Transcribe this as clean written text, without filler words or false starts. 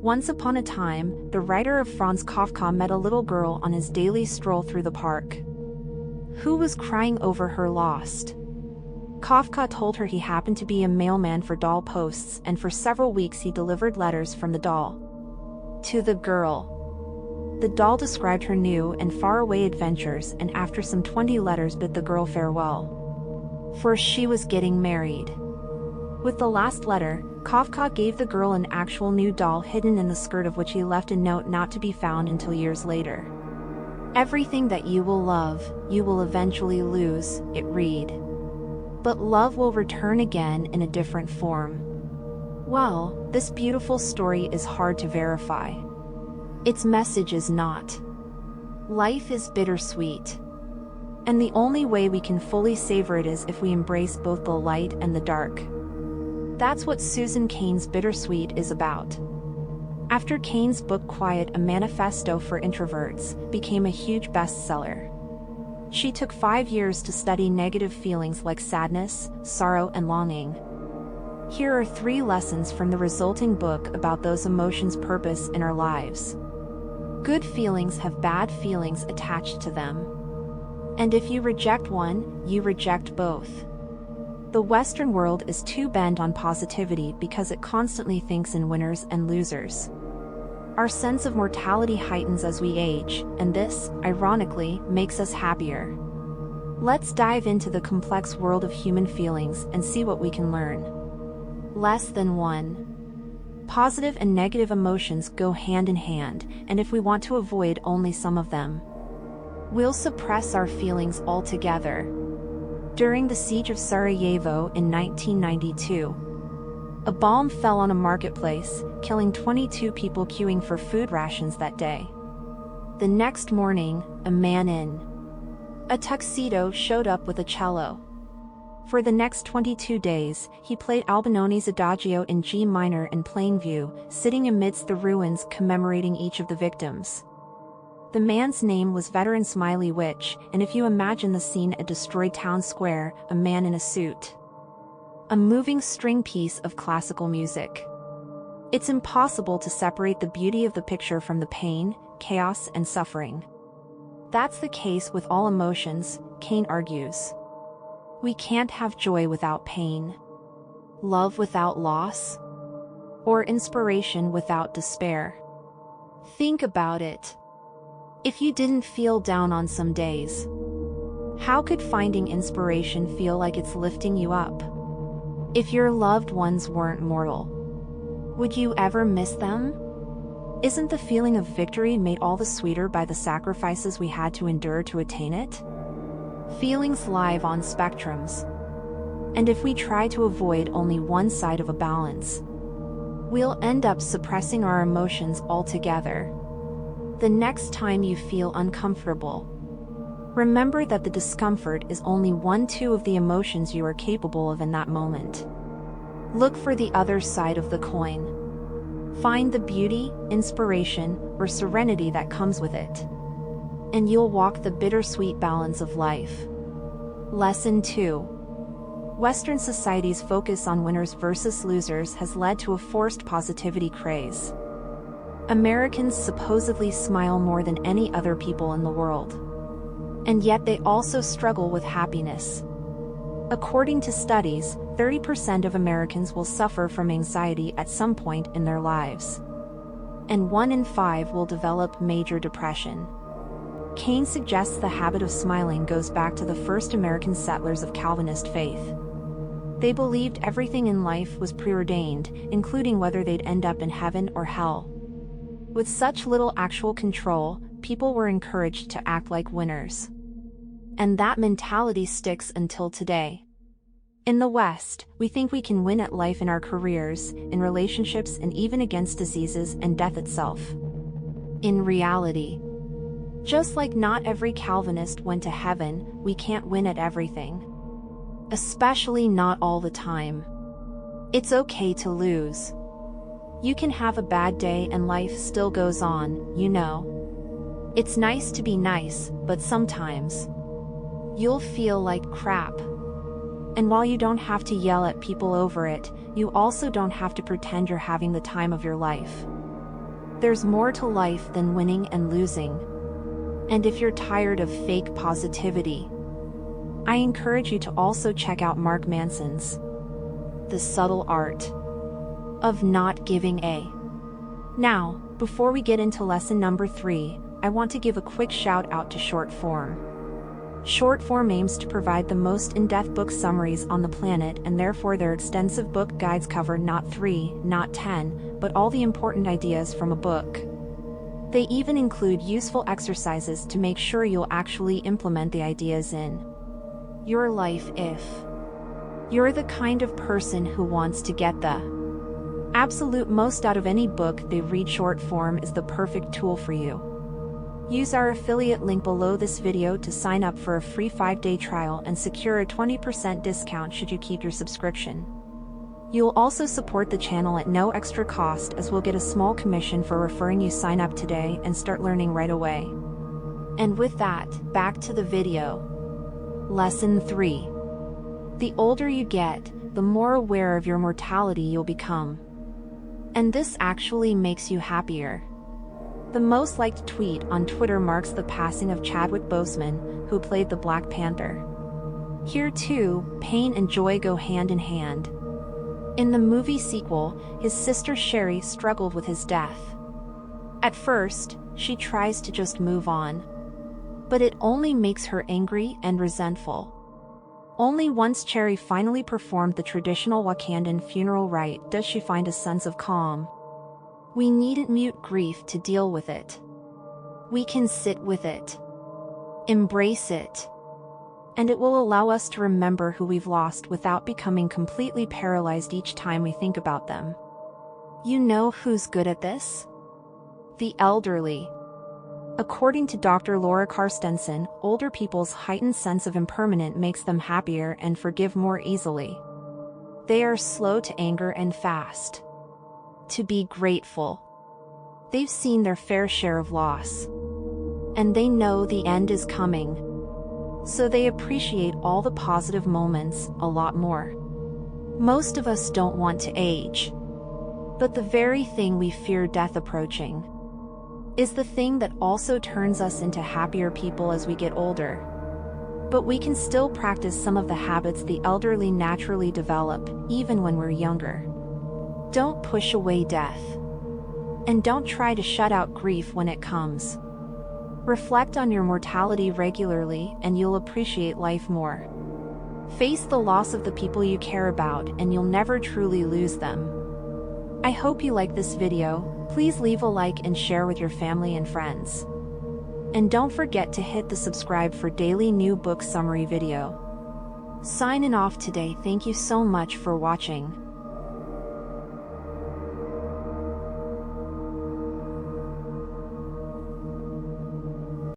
Once upon a time, the writer of Franz Kafka met a little girl on his daily stroll through the park, who was crying over her lost. Kafka told her he happened to be a mailman for doll posts, and for several weeks he delivered letters from the doll to the girl. The doll described her new and faraway adventures, and after some 20 letters bid the girl farewell, for she was getting married. With the last letter, Kafka gave the girl an actual new doll hidden in the skirt, of which he left a note not to be found until years later. "Everything that you will love, you will eventually lose," it read. "But love will return again in a different form." Well, this beautiful story is hard to verify. Its message is not. Life is bittersweet. And the only way we can fully savor it is if we embrace both the light and the dark. That's what Susan Cain's Bittersweet is about. After Cain's book Quiet, a Manifesto for Introverts, became a huge bestseller, she took 5 years to study negative feelings like sadness, sorrow, and longing. Here are 3 lessons from the resulting book about those emotions' purpose in our lives. Good feelings have bad feelings attached to them. And if you reject one, you reject both. The Western world is too bent on positivity because it constantly thinks in winners and losers. Our sense of mortality heightens as we age, and this, ironically, makes us happier. Let's dive into the complex world of human feelings and see what we can learn. Less than 1. Positive and negative emotions go hand in hand, and if we want to avoid only some of them, we'll suppress our feelings altogether. During the siege of Sarajevo in 1992, a bomb fell on a marketplace, killing 22 people queuing for food rations that day. The next morning, a man in a tuxedo showed up with a cello. For the next 22 days, he played Albinoni's Adagio in G minor in plain view, sitting amidst the ruins commemorating each of the victims. The man's name was Veteran Smiley Witch, and if you imagine the scene, a destroyed town square, a man in a suit, a moving string piece of classical music. It's impossible to separate the beauty of the picture from the pain, chaos, and suffering. That's the case with all emotions, Cain argues. We can't have joy without pain, love without loss, or inspiration without despair. Think about it. If you didn't feel down on some days, how could finding inspiration feel like it's lifting you up? If your loved ones weren't mortal, would you ever miss them? Isn't the feeling of victory made all the sweeter by the sacrifices we had to endure to attain it? Feelings live on spectrums. And if we try to avoid only one side of a balance, we'll end up suppressing our emotions altogether. The next time you feel uncomfortable, remember that the discomfort is only 1/2 of the emotions you are capable of in that moment. Look for the other side of the coin. Find the beauty, inspiration, or serenity that comes with it, and you'll walk the bittersweet balance of life. Lesson 2. Western society's focus on winners versus losers has led to a forced positivity craze. Americans supposedly smile more than any other people in the world, and yet they also struggle with happiness. According to studies, 30% of Americans will suffer from anxiety at some point in their lives, and 1 in 5 will develop major depression. Cain suggests the habit of smiling goes back to the first American settlers of Calvinist faith. They believed everything in life was preordained, including whether they'd end up in heaven or hell. With such little actual control, people were encouraged to act like winners. And that mentality sticks until today. In the West, we think we can win at life in our careers, in relationships, and even against diseases and death itself. In reality, just like not every Calvinist went to heaven, we can't win at everything. Especially not all the time. It's okay to lose. You can have a bad day and life still goes on, you know. It's nice to be nice, but sometimes you'll feel like crap. And while you don't have to yell at people over it, you also don't have to pretend you're having the time of your life. There's more to life than winning and losing. And if you're tired of fake positivity, I encourage you to also check out Mark Manson's The Subtle Art of Not Giving a. Now, before we get into lesson number 3, I want to give a quick shout out to short form. Short form aims to provide the most in-depth book summaries on the planet, and therefore their extensive book guides cover not 3, not 10, but all the important ideas from a book. They even include useful exercises to make sure you'll actually implement the ideas in your life. If you're the kind of person who wants to get the absolute most out of any book they read, short form is the perfect tool for you. Use our affiliate link below this video to sign up for a free 5-day trial and secure a 20% discount should you keep your subscription. You'll also support the channel at no extra cost, as we'll get a small commission for referring you. Sign up today and start learning right away. And with that, back to the video. Lesson 3. The older you get, the more aware of your mortality you'll become. And this actually makes you happier. The most liked tweet on Twitter marks the passing of Chadwick Boseman, who played the Black Panther. Here too, pain and joy go hand in hand. In the movie sequel, his sister Sherry struggled with his death. At first, she tries to just move on. But it only makes her angry and resentful. Only once Cherry finally performed the traditional Wakandan funeral rite does she find a sense of calm. We needn't mute grief to deal with it. We can sit with it. Embrace it. And it will allow us to remember who we've lost without becoming completely paralyzed each time we think about them. You know who's good at this? The elderly. According to Dr. Laura Carstensen, older people's heightened sense of impermanence makes them happier and forgive more easily. They are slow to anger and fast to be grateful. They've seen their fair share of loss. And they know the end is coming. So they appreciate all the positive moments a lot more. Most of us don't want to age. But the very thing we fear, death approaching, is the thing that also turns us into happier people as we get older. But we can still practice some of the habits the elderly naturally develop, even when we're younger. Don't push away death. And don't try to shut out grief when it comes. Reflect on your mortality regularly and you'll appreciate life more. Face the loss of the people you care about and you'll never truly lose them. I hope you like this video. Please leave a like and share with your family and friends. And don't forget to hit the subscribe for daily new book summary video. Signing off today. Thank you so much for watching.